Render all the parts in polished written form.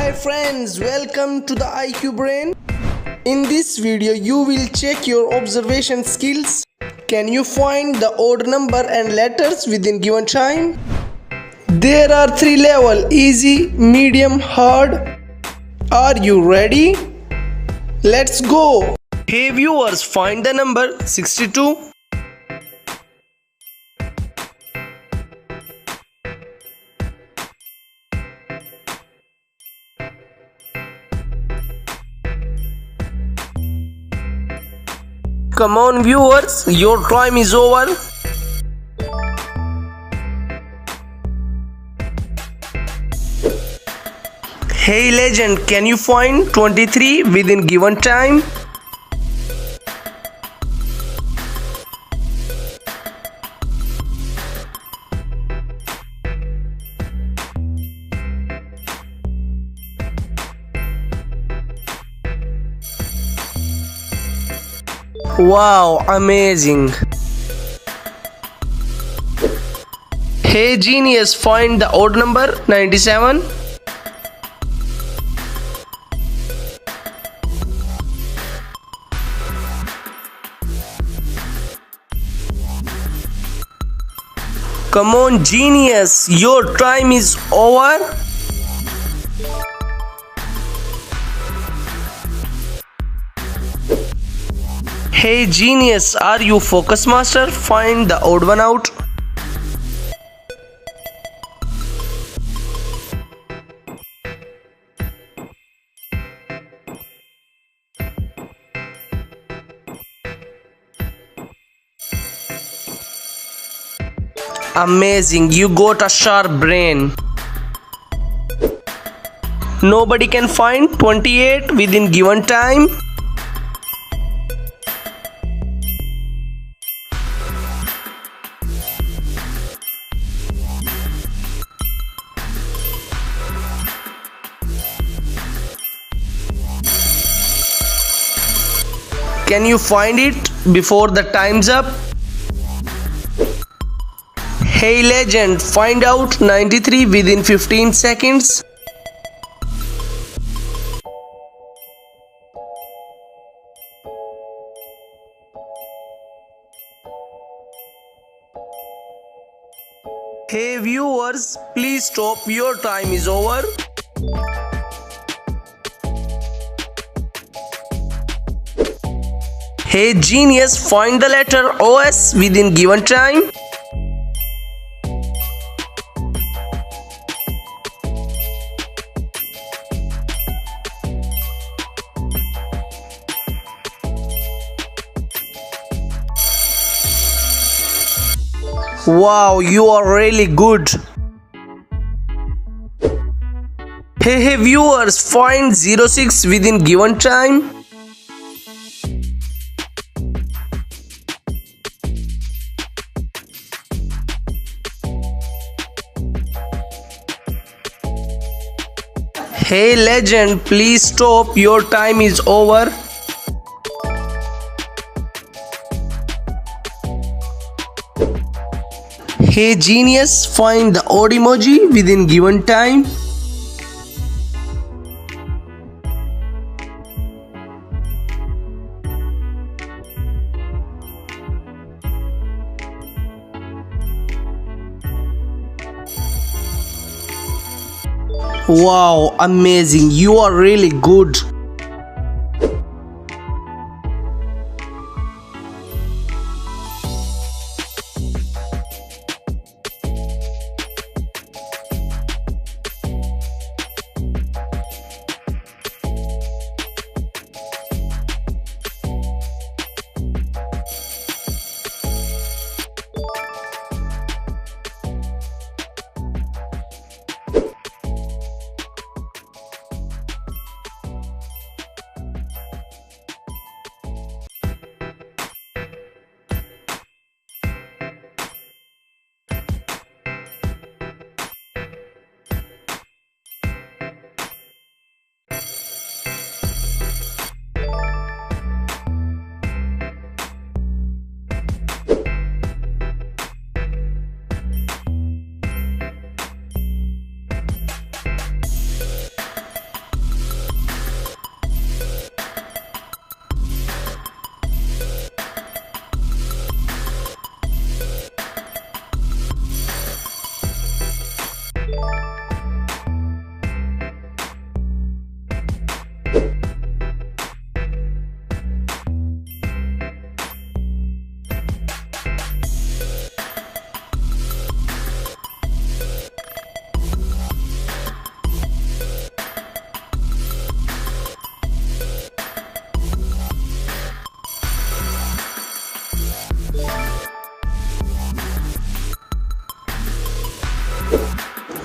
Hi friends, welcome to the IQ Brain. In this video, you will check your observation skills. Can you find the odd number and letters within given time? There are three levels: easy, medium, hard. Are you ready? Let's go. Hey viewers, find the number 62. Come on viewers, your time is over. Hey legend, can you find 23 within given time? Wow, amazing. Hey genius, find the odd number 97. Come on genius, your time is over. Hey genius, are you focus master? Find the odd one out. Amazing, you got a sharp brain. Nobody can find 28 within given time. Can you find it before the time's up? Hey legend, find out 93 within 15 seconds. Hey viewers, please stop, your time is over. Hey genius, find the letter OS within given time. Wow, you are really good. Hey viewers, find 06 within given time. Hey legend, please stop, your time is over. Hey genius, find the odd emoji within given time. Wow, amazing, you are really good.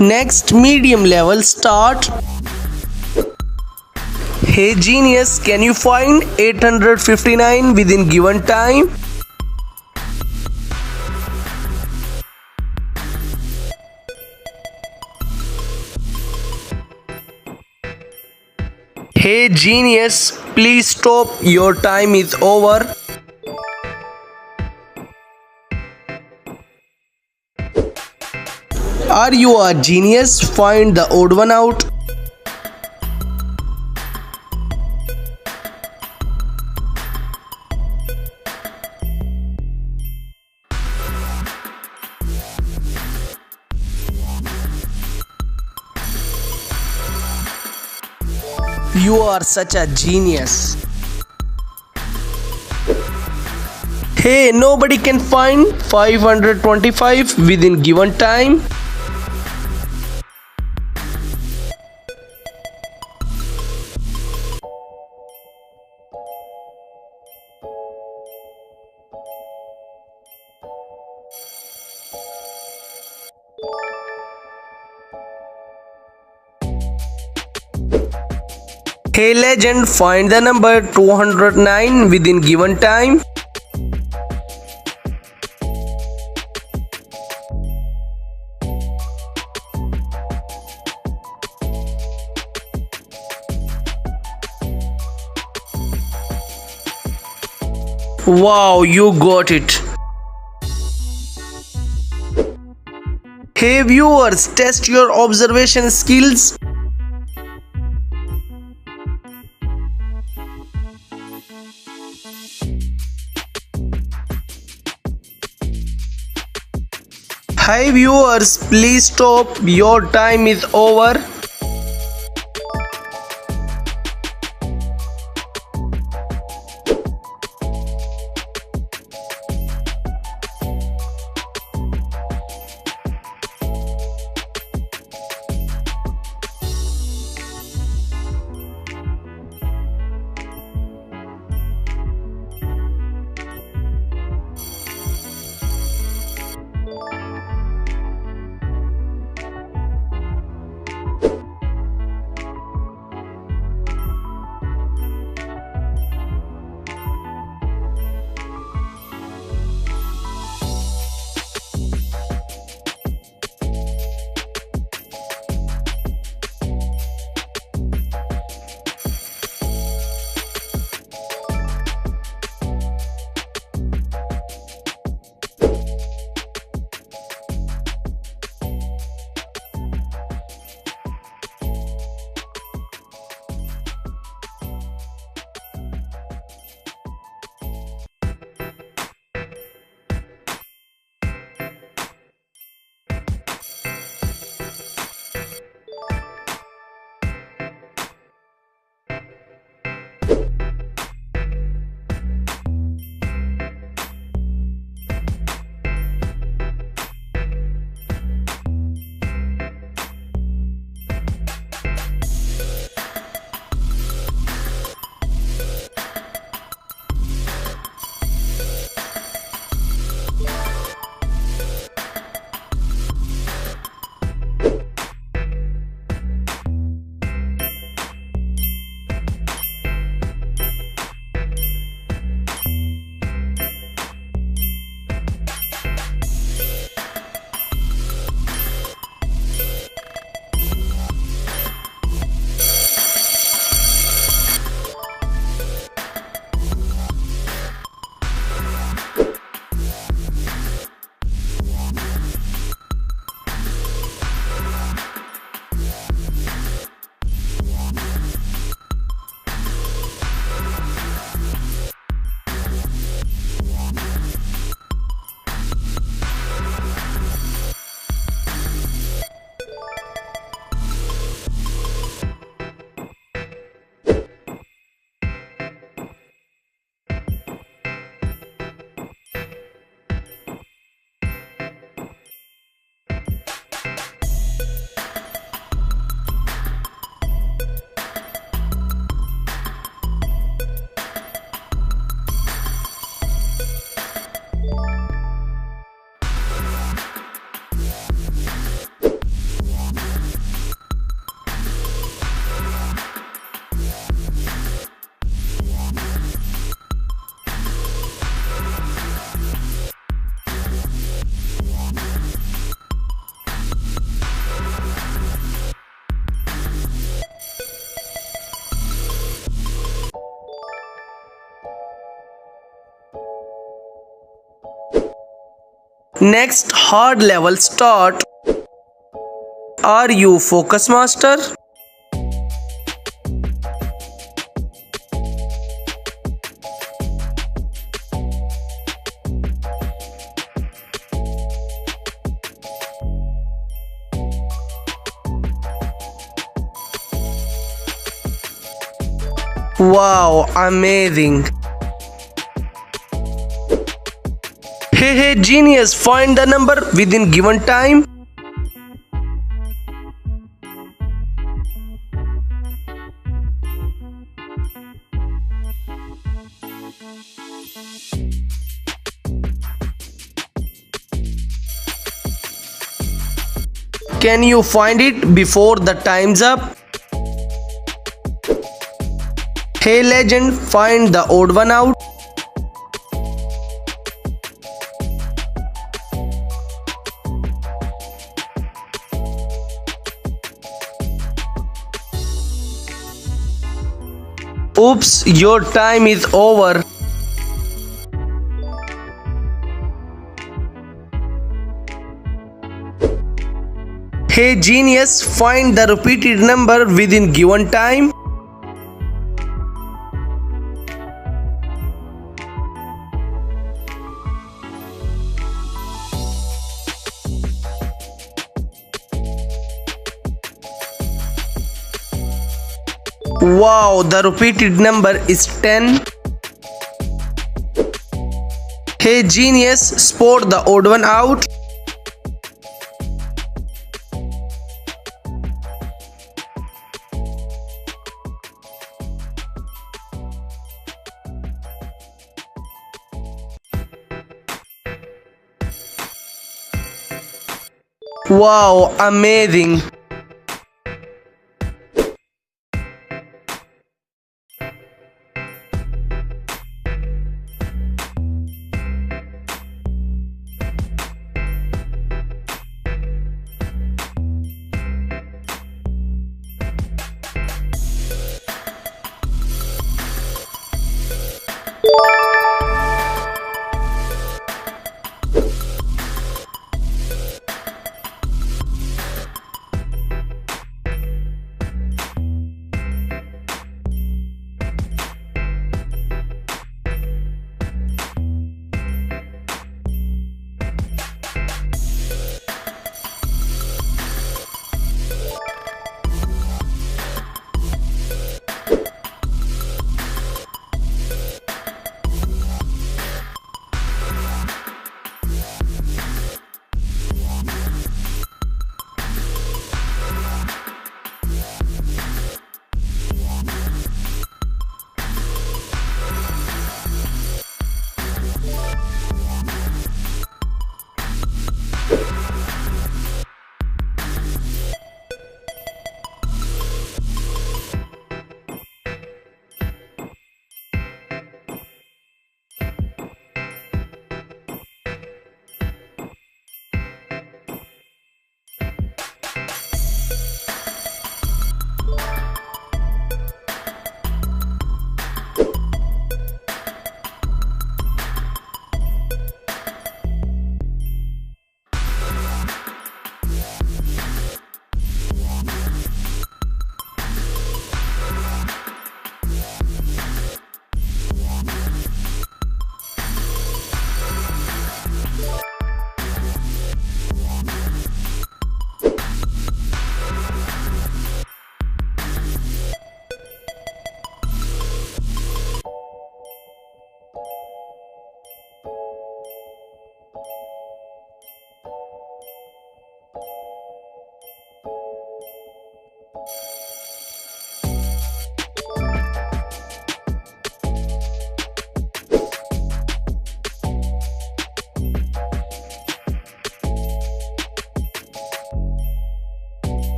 Next, medium level, start. Hey genius, can you find 859 within given time? Hey genius, please stop, your time is over. Are you a genius? Find the odd one out. You are such a genius. Hey, nobody can find 525 within given time. Hey legend, find the number 209 within given time. Wow, you got it. Hey viewers, test your observation skills. Hi viewers, please stop, your time is over. Next hard level start. Are you focus master? Wow, amazing. Hey genius, find the number within given time. Can you find it before the time's up? Hey legend, find the odd one out. Oops, your time is over. Hey genius, find the repeated number within given time. Wow, the repeated number is 10. Hey genius, spot the odd one out. Wow, amazing.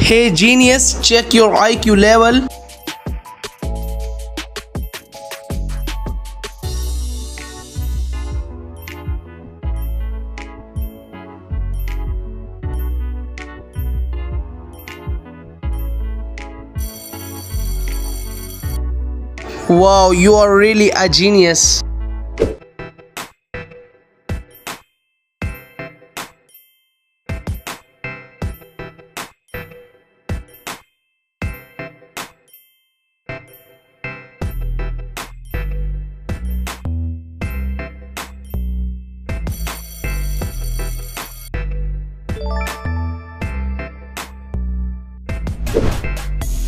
Hey genius, check your IQ level. Wow, you are really a genius.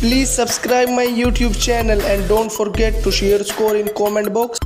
Please subscribe my YouTube channel and don't forget to share score in comment box.